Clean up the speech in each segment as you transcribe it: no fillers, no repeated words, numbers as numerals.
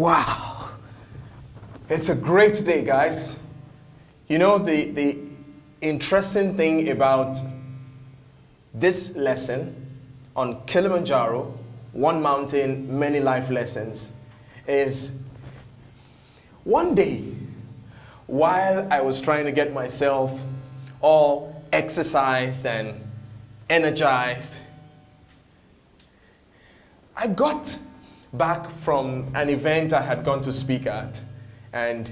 Wow. It's a great day, guys. You know, the interesting thing about this lesson on Kilimanjaro, one mountain, many life lessons, is one day, while I was trying to get myself all exercised and energized, I got back from an event I had gone to speak at, and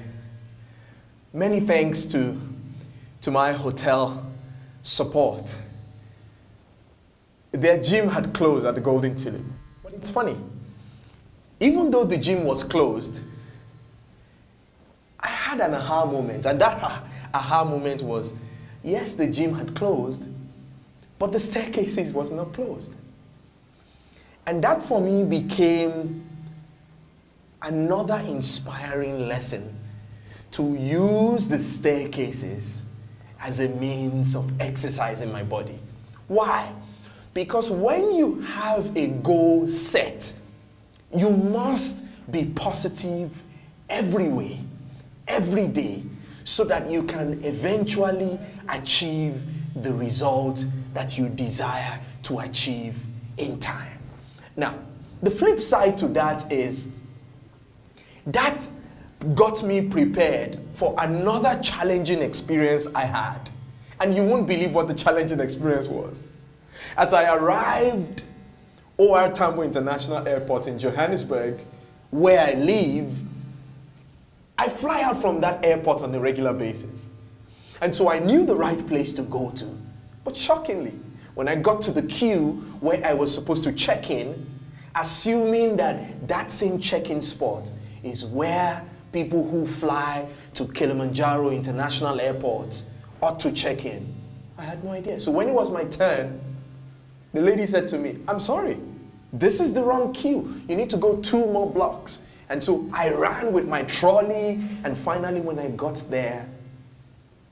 many thanks to my hotel support. Their gym had closed at the Golden Tulip. But it's funny, even though the gym was closed, I had an aha moment, and that aha moment was, yes, the gym had closed, but the staircases was not closed. And that for me became another inspiring lesson to use the staircases as a means of exercising my body. Why? Because when you have a goal set, you must be positive every way, every day, so that you can eventually achieve the result that you desire to achieve in time. Now, the flip side to that is that got me prepared for another challenging experience I had. And you won't believe what the challenging experience was. As I arrived OR Tambo International Airport in Johannesburg, where I live, I fly out from that airport on a regular basis. And so I knew the right place to go to. But shockingly, when I got to the queue where I was supposed to check in, assuming that that same check-in spot is where people who fly to Kilimanjaro International Airport ought to check in, I had no idea. So when it was my turn, the lady said to me, "I'm sorry, this is the wrong queue. You need to go 2 more blocks." And so I ran with my trolley, and finally when I got there,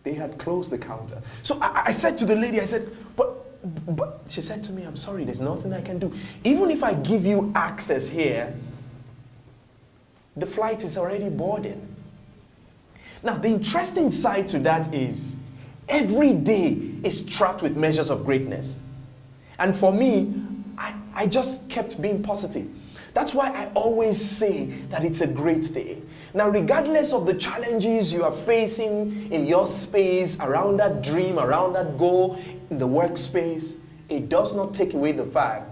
they had closed the counter. So I said to the lady, I said, but she said to me, "I'm sorry, there's nothing I can do. Even if I give you access here, the flight is already boarding." Now, the interesting side to that is every day is trapped with measures of greatness. And for me, I just kept being positive. That's why I always say that it's a great day. Now, regardless of the challenges you are facing in your space, around that dream, around that goal, in the workspace, it does not take away the fact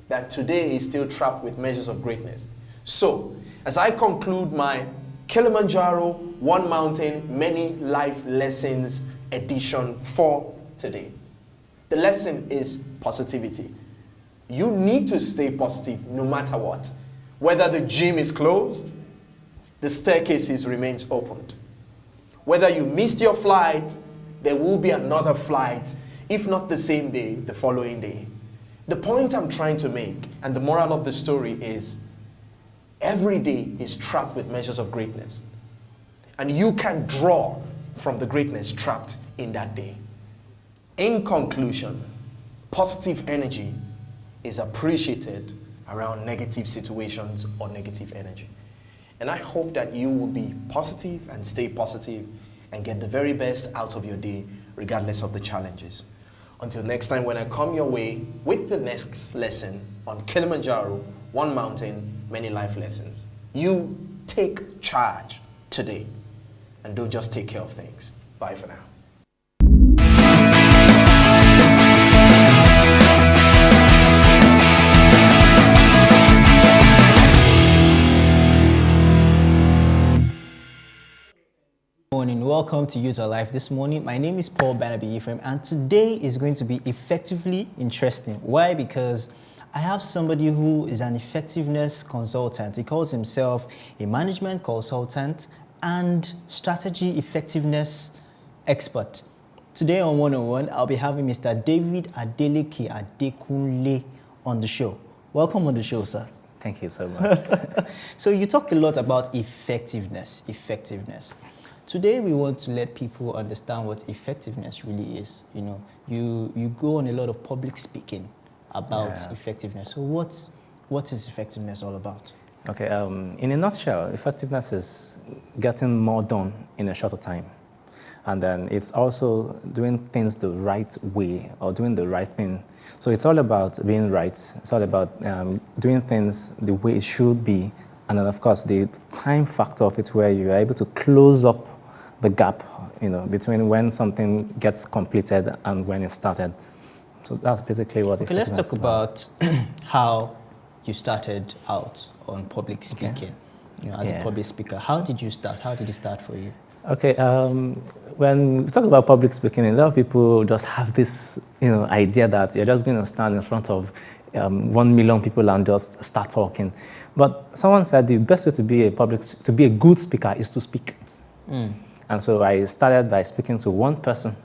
that today is still trapped with measures of greatness. So, as I conclude my Kilimanjaro, One Mountain, Many Life Lessons edition for today, the lesson is positivity. You need to stay positive no matter what. Whether the gym is closed, the staircases remains opened. Whether you missed your flight, there will be another flight, if not the same day, the following day. The point I'm trying to make, and the moral of the story is, every day is trapped with measures of greatness. And you can draw from the greatness trapped in that day. In conclusion, positive energy is appreciated around negative situations or negative energy. And I hope that you will be positive and stay positive and get the very best out of your day, regardless of the challenges. Until next time when I come your way with the next lesson on Kilimanjaro, One Mountain, Many Life Lessons. You take charge today and don't just take care of things. Bye for now. Morning. Welcome to Youth Alive this morning. My name is Paul Barnaby Ephraim, and today is going to be effectively interesting. Why? Because I have somebody who is an effectiveness consultant. He calls himself a management consultant and strategy effectiveness expert. Today on OneOnOne, I'll be having Mr. David Adeleke Adekunle on the show. Welcome on the show, sir. Thank you so much. So you talk a lot about effectiveness. Today we want to let people understand what effectiveness really is. You know, you go on a lot of public speaking about effectiveness. So what is effectiveness all about? Okay, in a nutshell, effectiveness is getting more done in a shorter time. And then it's also doing things the right way or doing the right thing. So it's all about being right. It's all about doing things the way it should be. And then, of course, the time factor of it where you are able to close up the gap, between when something gets completed and when it started. So that's basically what Okay, let's talk about how you started out on public speaking, as a public speaker. How did you start? How did it start for you? Okay, when we talk about public speaking, a lot of people just have this, idea that you're just going to stand in front of 1 million people and just start talking. But someone said the best way to be a good speaker is to speak. And so I started by speaking to one person,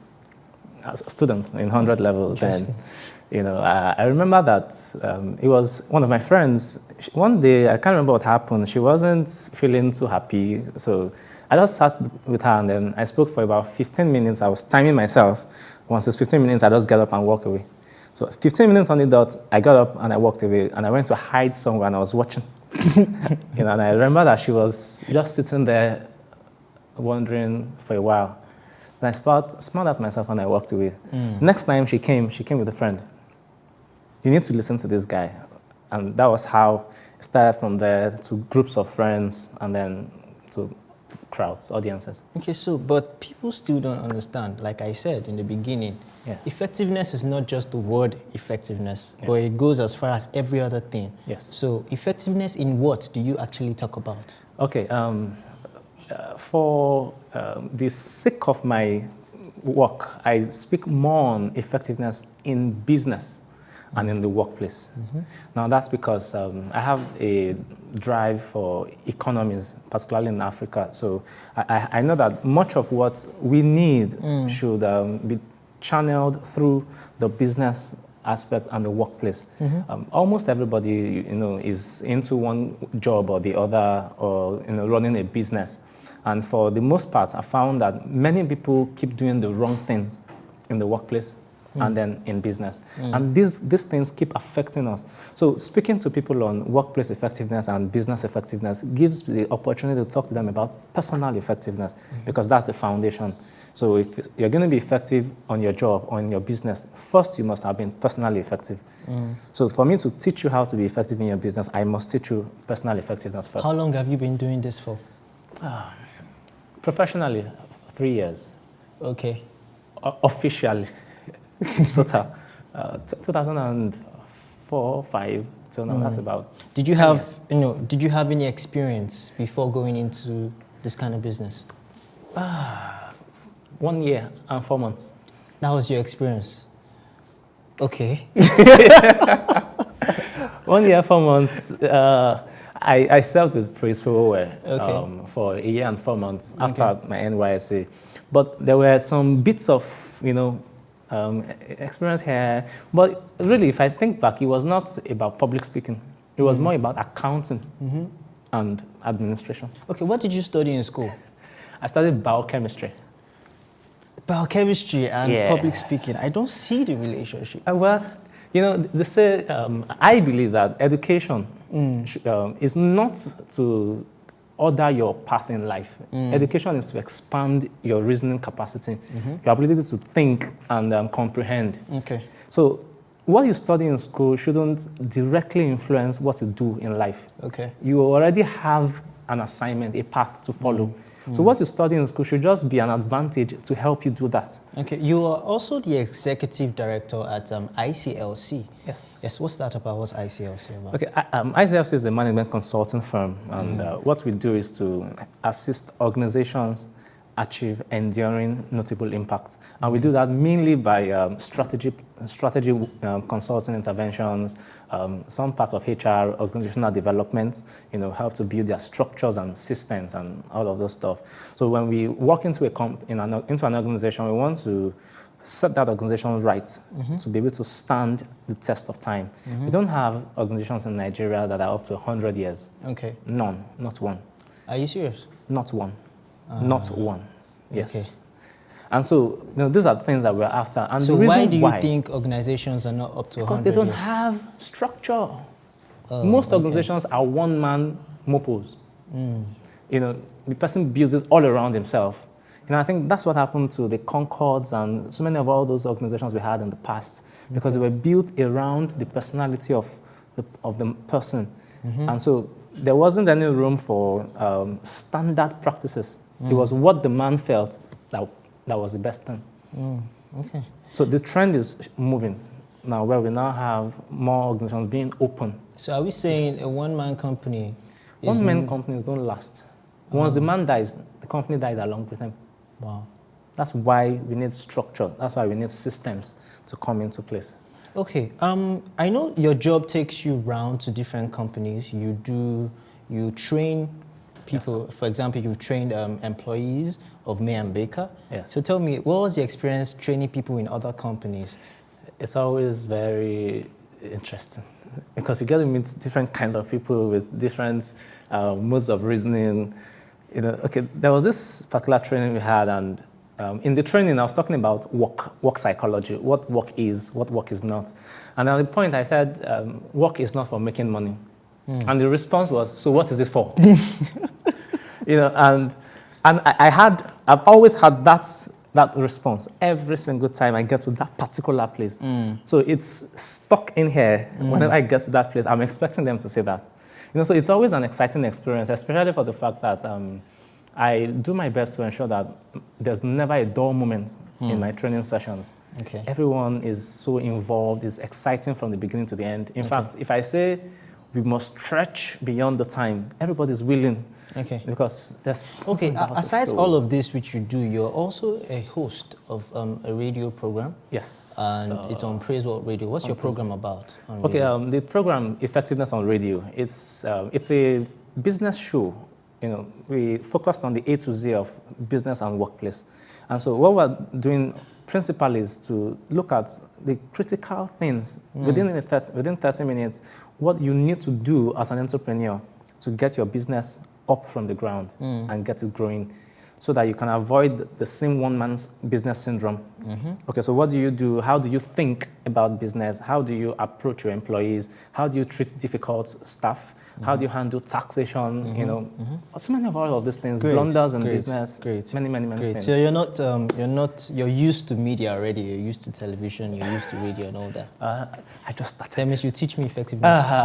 as a student in 100 level. Then, I remember that it was one of my friends. One day, I can't remember what happened. She wasn't feeling too happy, so I just sat with her and then I spoke for about 15 minutes. I was timing myself. Once it's 15 minutes, I just get up and walk away. So 15 minutes on the dot, I got up and I walked away and I went to hide somewhere and I was watching. And I remember that she was just sitting there wondering for a while. And I smiled at myself and I walked away. Next time she came with a friend. You need to listen to this guy. And that was how it started from there to groups of friends and then to crowds, audiences. Okay, but people still don't understand. Like I said in the beginning, effectiveness is not just the word effectiveness, but it goes as far as every other thing. Yes. So effectiveness in what do you actually talk about? Okay, for the sake of my work, I speak more on effectiveness in business and in the workplace. Now that's because I have a drive for economies, particularly in Africa. So I know that much of what we need should be channeled through the business aspect and the workplace. Almost everybody, is into one job or the other, or running a business. And for the most part, I found that many people keep doing the wrong things in the workplace and then in business. And these things keep affecting us. So speaking to people on workplace effectiveness and business effectiveness gives the opportunity to talk to them about personal effectiveness, because that's the foundation. So if you're going to be effective on your job or in your business, first you must have been personally effective. So for me to teach you how to be effective in your business, I must teach you personal effectiveness first. How long have you been doing this for? Professionally, 3 years. Okay. Officially, total, 2004, 5 till now. That's about. Did you have, did you have any experience before going into this kind of business? 1 year and 4 months. That was your experience. Okay. 1 year, 4 months. I served with Praise for a year and 4 months after my NYSC. But there were some bits of, experience here. But really, if I think back, it was not about public speaking. It was more about accounting and administration. Okay, what did you study in school? I studied biochemistry. Biochemistry and public speaking. I don't see the relationship. Well, they say, I believe that education is not to order your path in life. Education is to expand your reasoning capacity, your ability to think and comprehend. Okay. So what you study in school shouldn't directly influence what you do in life. Okay. You already have an assignment, a path to follow. So what you study in school should just be an advantage to help you do that. Okay. You are also the executive director at ICLC. Yes. Yes. What's that about? What's ICLC about? Okay. ICLC is a management consulting firm, and what we do is to assist organizations achieve enduring, notable impact. And we do that mainly by strategy consulting interventions, some parts of HR, organizational development, help to build their structures and systems and all of those stuff. So when we walk into into an organization, we want to set that organization right to be able to stand the test of time. We don't have organizations in Nigeria that are up to 100 years. Okay. None, not one. Are you serious? Not one. Not one. Yes. Okay. And so, these are the things that we're after. And so the reason why do you think organizations are not up to 100 Because they don't years? have structure. Most organizations are one-man mopos. The person builds it all around himself. I think that's what happened to the Concords and so many of all those organizations we had in the past, because they were built around the personality of the person. And so there wasn't any room for standard practices. It was what the man felt that was the best thing. Okay. So the trend is moving now, where we now have more organizations being open. So are we saying a one-man company? One-man companies don't last. Once the man dies, the company dies along with him. Wow. That's why we need structure. That's why we need systems to come into place. Okay. I know your job takes you round to different companies. You train people. Yes, for example, you've trained employees of May and Baker. Yes. So tell me, what was the experience training people in other companies? It's always very interesting because you get to meet different kinds of people with different modes of reasoning. Okay, there was this particular training we had, and in the training, I was talking about work psychology, what work is, what work is not. And at the point, I said, work is not for making money. And the response was, so what is it for? And I've always had that response every single time I get to that particular place. So it's stuck in here. Whenever I get to that place, I'm expecting them to say that. So it's always an exciting experience, especially for the fact that I do my best to ensure that there's never a dull moment in my training sessions. Okay. Everyone is so involved. It's exciting from the beginning to the end. In fact, if I say we must stretch beyond the time, everybody's willing. Okay. Because there's aside all of this which you do, you're also a host of a radio program. Yes. And it's on Praiseworld Radio. What's your program about? Okay, the program Effectiveness on Radio. It's a business show. We focused on the A to Z of business and workplace. And so what we're doing principally is to look at the critical things within 30 minutes, what you need to do as an entrepreneur to get your business up from the ground and get it growing, so that you can avoid the same one-man's business syndrome. Okay, so what do you do? How do you think about business? How do you approach your employees? How do you treat difficult staff? How do you handle taxation? So many of all of these things, blunders in business. Many things. So you're used to media already. You're used to television. You're used to radio and all that. I just started. That means you teach me effectiveness. All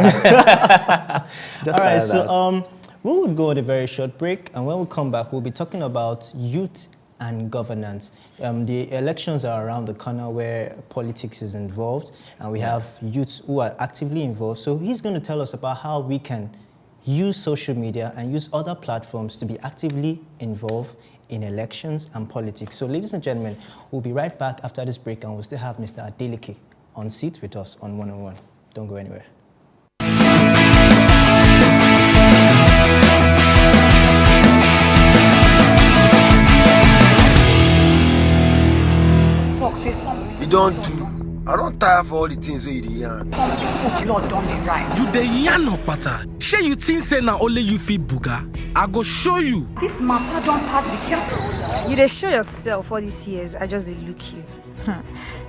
right. So we will go on a very short break, and when we come back, we'll be talking about youth and governance. The elections are around the corner where politics is involved, and we have youths who are actively involved. So he's going to tell us about how we can use social media and use other platforms to be actively involved in elections and politics. So ladies and gentlemen, we'll be right back after this break, and we'll still have Mr. Adeleke on seat with us on OneOnOne. Don't go anywhere. You don't do. I don't tire for all the things where you dey yarn. Lord don dey right. You dey yarn no pattern. Shey you think say na only you fit buga? I go show you. This matter don pass, be careful. You dey show yourself all these years, I just dey look you.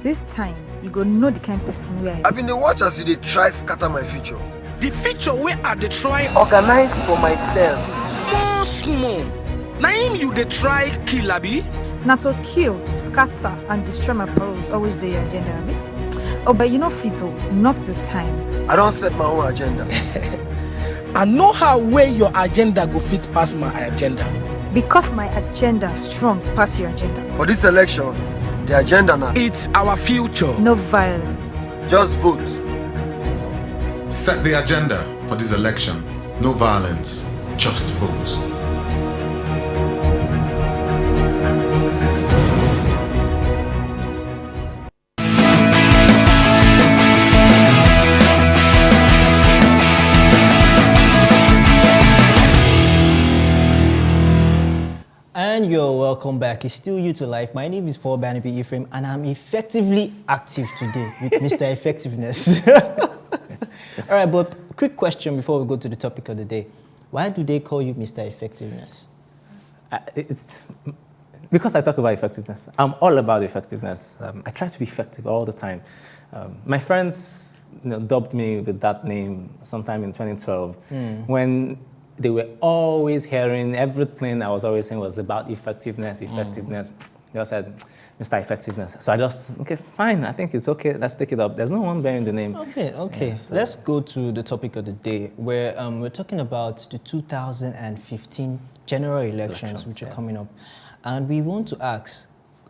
This time, you go know the kind of person we are. I been dey watch as you dey try scatter my future. The future wey I dey try Organize for myself. small. Na him you dey try kill abi? Na to kill, scatter, and destroy my pearls always do your agenda, abi? Oh, but you know, Fito, not this time. I don't set my own agenda. I know how way your agenda go fit pass my agenda. Because my agenda strong past your agenda. For this election, the agenda now. It's our future. No violence. Just vote. Set the agenda for this election. No violence, just vote. And you're welcome back. It's still You to Life. My name is Paul Barnaby Ephraim, and I'm effectively active today with Mr. Effectiveness. All right, but quick question before we go to the topic of the day. Why do they call you Mr. Effectiveness? It's because I talk about effectiveness. I'm all about effectiveness. I try to be effective all the time. My friends dubbed me with that name sometime in 2012 when they were always hearing everything I was always saying was about effectiveness. They all said, Mr. Effectiveness. So I just, okay, fine, I think it's okay, let's take it up. There's no one bearing the name. Okay. Yeah, so. Let's go to the topic of the day, where we're talking about the 2015 general elections which are coming up. And we want to ask,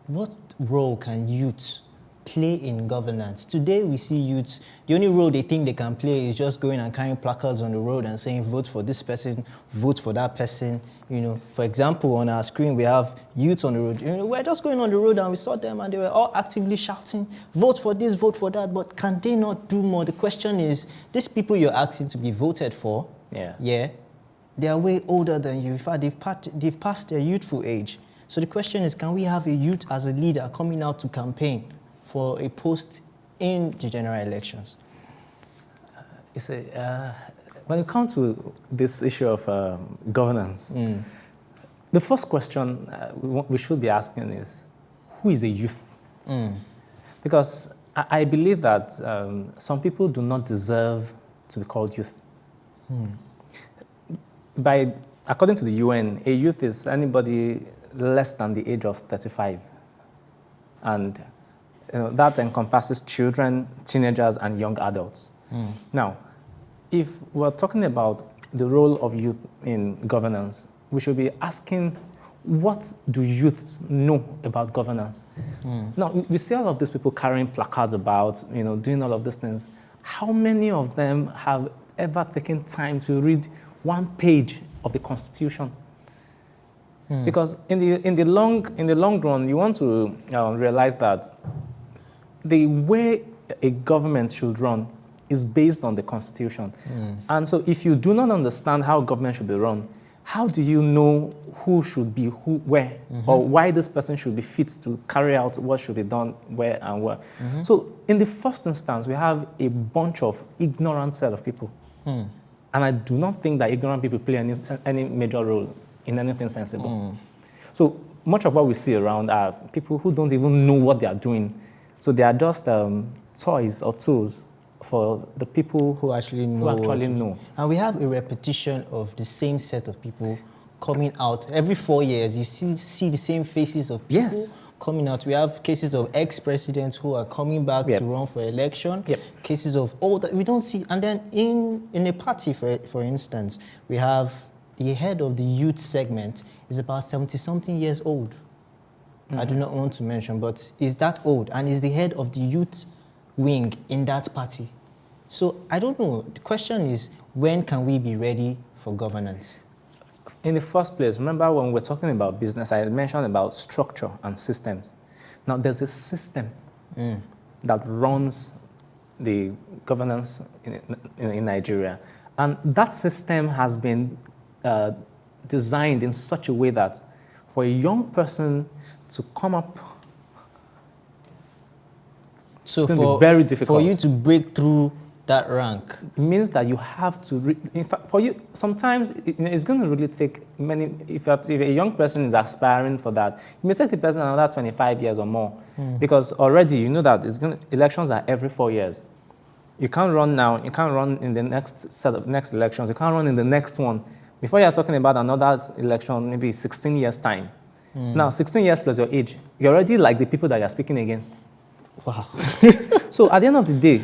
what role can youth play in governance? Today we see youths, the only role they think they can play is just going and carrying placards on the road and saying vote for this person, vote for that person. You know, for example, on our screen we have youths on the road. You know, we're just going on the road and we saw them and they were all actively shouting, vote for this, vote for that, but can they not do more? The question is, these people you're asking to be voted for, they are way older than you. In fact, they've passed their youthful age. So the question is, can we have a youth as a leader coming out to campaign for a post in the general elections? You see, when it comes to this issue of governance, the first question we should be asking is, who is a youth? Because I believe that some people do not deserve to be called youth. According to the UN, a youth is anybody less than the age of 35. And that encompasses children, teenagers, and young adults. Now, if we're talking about the role of youth in governance, we should be asking, what do youths know about governance? Now, we see all of these people carrying placards about, doing all of these things. How many of them have ever taken time to read one page of the Constitution? Because in the long run, you want to realize that the way a government should run is based on the Constitution. And so if you do not understand how government should be run, how do you know who should be where, or why this person should be fit to carry out what should be done where and where? So in the first instance, we have a bunch of ignorant set of people. And I do not think that ignorant people play any major role in anything sensible. So much of what we see around are people who don't even know what they are doing. So they are just toys or tools for the people who actually know. And we have a repetition of the same set of people coming out. Every 4 years, you see the same faces of people coming out. We have cases of ex-presidents who are coming back to run for election. Cases of all that we don't see. And then in a party, for instance, we have the head of the youth segment is about 70-something years old. I do not want to mention, but is that old and is the head of the youth wing in that party. So I don't know. The question is, when can we be ready for governance? In the first place, remember when we're talking about business, I mentioned about structure and systems. Now there's a system that runs the governance in Nigeria. And that system has been designed in such a way that for a young person to come up, so it's going to be very difficult. For you to break through that rank, it means that you have to, in fact, for you, sometimes it's going to really take many, if a young person is aspiring for that, it may take the person another 25 years or more. Because already you know that elections are every 4 years. You can't run now, you can't run in the next elections, you can't run in the next one. Before you're talking about another election, maybe 16 years' time. Now, 16 years plus your age, you're already like the people that you're speaking against. Wow. So at the end of the day,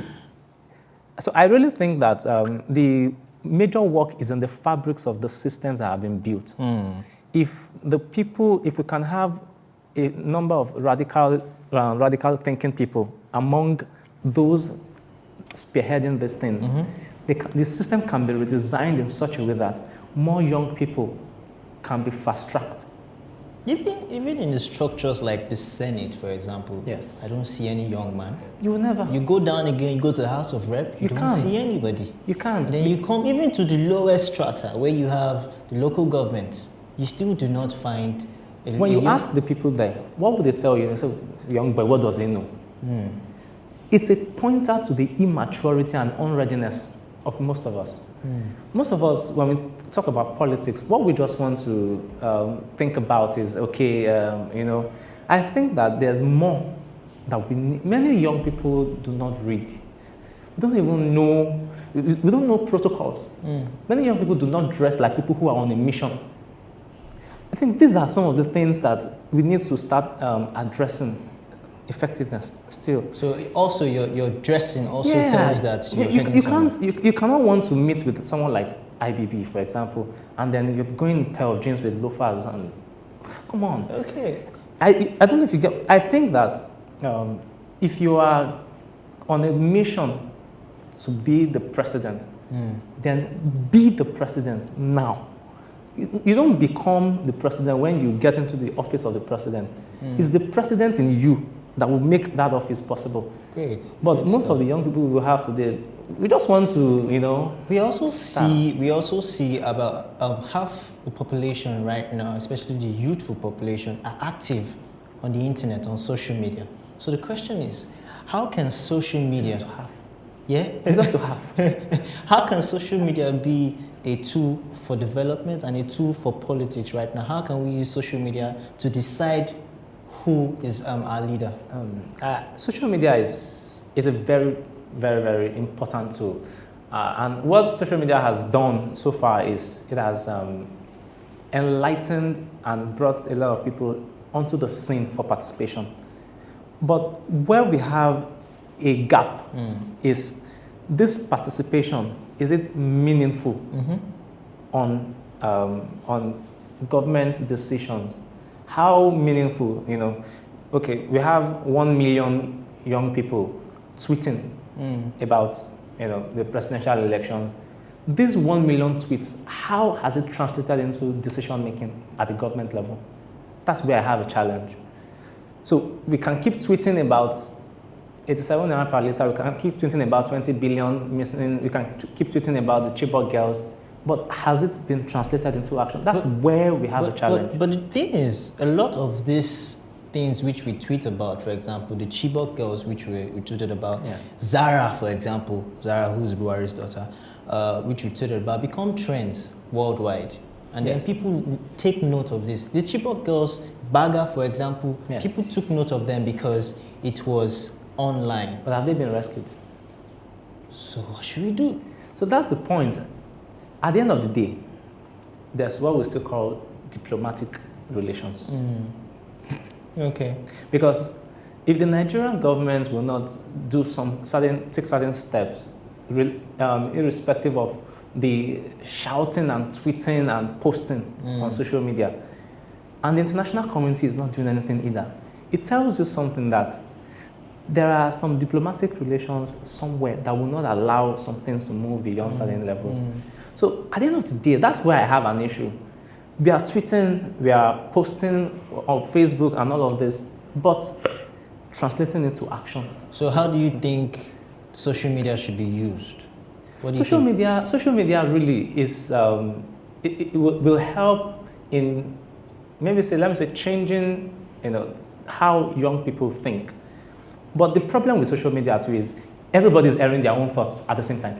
so I really think that the major work is in the fabrics of the systems that have been built. If we can have a number of radical thinking people among those spearheading these things, the system can be redesigned in such a way that more young people can be fast-tracked. Even in the structures like the Senate, for example, I don't see any young man. You will never. You go down again, you go to the House of Rep, you don't see anybody. You can't. Then you come even to the lowest strata where you have the local government, you still do not find when you ask the people there, what would they tell you? They say, young boy, what does he know? It's a pointer to the immaturity and unreadiness of most of us. Most of us, when we talk about politics, what we just want to think about is, okay, I think that there's more that we need. Many young people do not read. We don't even know We don't know protocols. Many young people do not dress like people who are on a mission. I think these are some of the things that we need to start addressing effectiveness still. So also your dressing also tells that you cannot want to meet with someone like IBB, for example, and then you're going in a pair of jeans with loafers and come on. Okay. I don't know if you get. I think that if you are on a mission to be the president, then be the president now. You don't become the president when you get into the office of the president. It's the president in you that will make that office possible. Great. But most of the young people we have today, we just want to, We also see about half the population right now, especially the youthful population, are active on the internet, on social media. So the question is, how can social media... It's not to have. Yeah? It's not to have. How can social media be a tool for development and a tool for politics right now? How can we use social media to decide who is our leader? Social media is a very, very, very important tool. And what social media has done so far is it has enlightened and brought a lot of people onto the scene for participation. But where we have a gap is this participation, is it meaningful on government decisions? How meaningful, okay, we have 1 million young people tweeting about, the presidential elections. These 1 million tweets, how has it translated into decision making at the government level? That's where I have a challenge. So we can keep tweeting about 87 naira per litre, we can keep tweeting about 20 billion missing, we can keep tweeting about the Chibok girls, but has it been translated into action? That's where we have a challenge. But the thing is, a lot of these things which we tweet about, for example, the Chibok girls which we tweeted about, Zara, for example, Zara, who's Buhari's daughter, which we tweeted about, become trends worldwide. And then people take note of this. The Chibok girls, Baga, for example, people took note of them because it was online. But have they been rescued? So what should we do? So that's the point. At the end of the day, there's what we still call diplomatic relations. Okay. Because if the Nigerian government will not do take certain steps, irrespective of the shouting and tweeting and posting on social media, and the international community is not doing anything either, it tells you something that there are some diplomatic relations somewhere that will not allow some things to move beyond certain levels. So at the end of the day, that's where I have an issue. We are tweeting, we are posting on Facebook and all of this, but translating into action. So how do you think social media should be used? What do you social think? Social media really is, it will help in, let me say, changing, how young people think. But the problem with social media too is everybody's airing their own thoughts at the same time.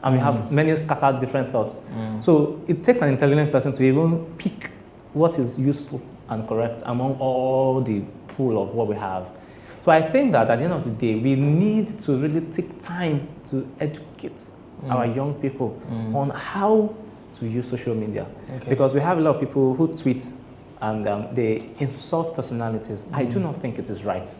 And we have many scattered different thoughts. So it takes an intelligent person to even pick what is useful and correct among all the pool of what we have. So I think that at the end of the day, we need to really take time to educate our young people on how to use social media. Because we have a lot of people who tweet and they insult personalities. I do not think it is right.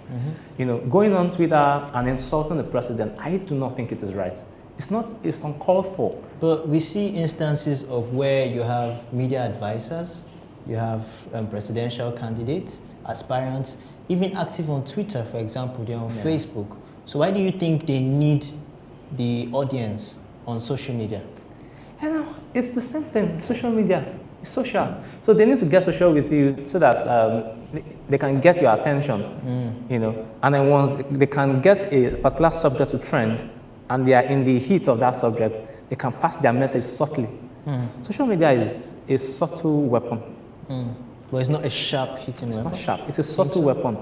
Going on Twitter and insulting the president, I do not think it is right. It's uncalled for. But we see instances of where you have media advisors, you have presidential candidates, aspirants, even active on Twitter, for example, they're on Facebook. So why do you think they need the audience on social media? It's the same thing. Social media is social. So they need to get social with you so that they can get your attention, And then once they can get a particular subject to trend, and they are in the heat of that subject, they can pass their message subtly. Social media is a subtle weapon. But it's not a sharp hitting weapon? It's not sharp. It's a subtle weapon.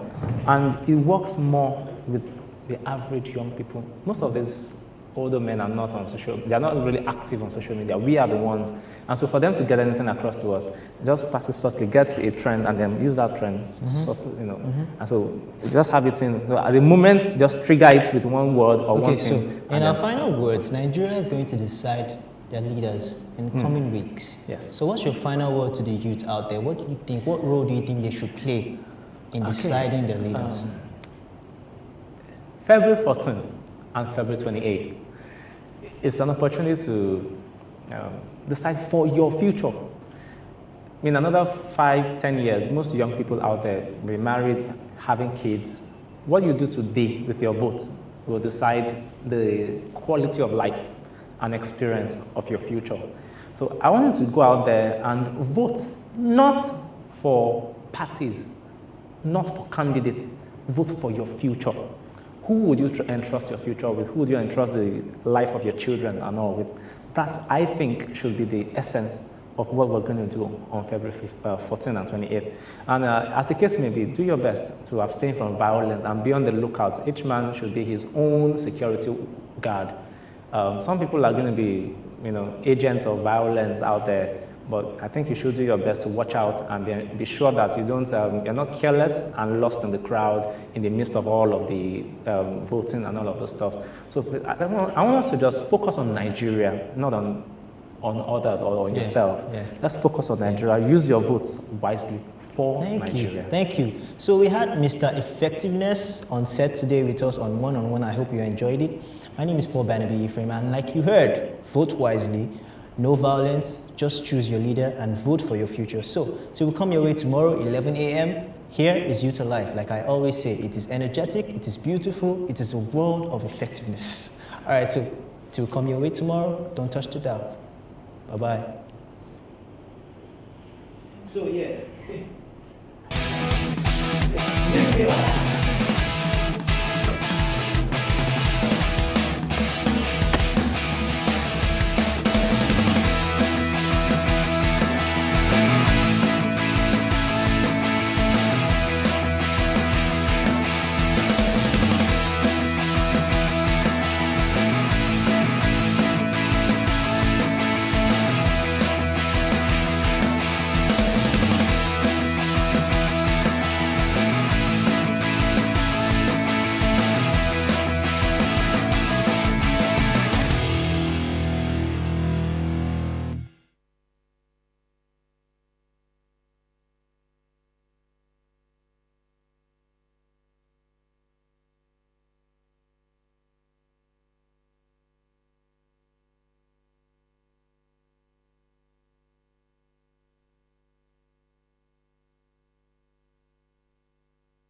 And it works more with the average young people. Most of these older men are not on they are not really active on social media. We are the ones. And so for them to get anything across to us, just pass it subtly, get a trend, and then use that trend to sort of, And so just have it in. So at the moment, just trigger it with one word or one thing. So in our final words, Nigeria is going to decide their leaders in coming weeks. Yes. So what's your final word to the youth out there? What do you think? What role do you think they should play in deciding their leaders? February 14th and February 28th. It's an opportunity to decide for your future. In another 5-10 years, most young people out there will be married, having kids. What you do today with your vote will decide the quality of life and experience of your future. So I want you to go out there and vote, not for parties, not for candidates, vote for your future. Who would you entrust your future with? Who would you entrust the life of your children and all with? That, I think, should be the essence of what we're going to do on February 14th and 28th. And as the case may be, do your best to abstain from violence and be on the lookout. Each man should be his own security guard. Some people are going to be, agents of violence out there, but I think you should do your best to watch out and be sure that you don't, you're not careless and lost in the crowd in the midst of all of the voting and all of those stuff. So I want us to just focus on Nigeria, not on others or on yourself. Yeah. Let's focus on Nigeria. Use your votes wisely for Nigeria. Thank you. So we had Mr. Effectiveness on set today with us on One-on-One. I hope you enjoyed it. My name is Paul Barnaby Ephraim, and like you heard, vote wisely. No violence, just choose your leader and vote for your future. So we'll come your way tomorrow, 11 a.m. Here is Youth Alive. Like I always say, it is energetic, it is beautiful, it is a world of effectiveness. All right, so till come your way tomorrow, don't touch the dial. Bye-bye. So yeah.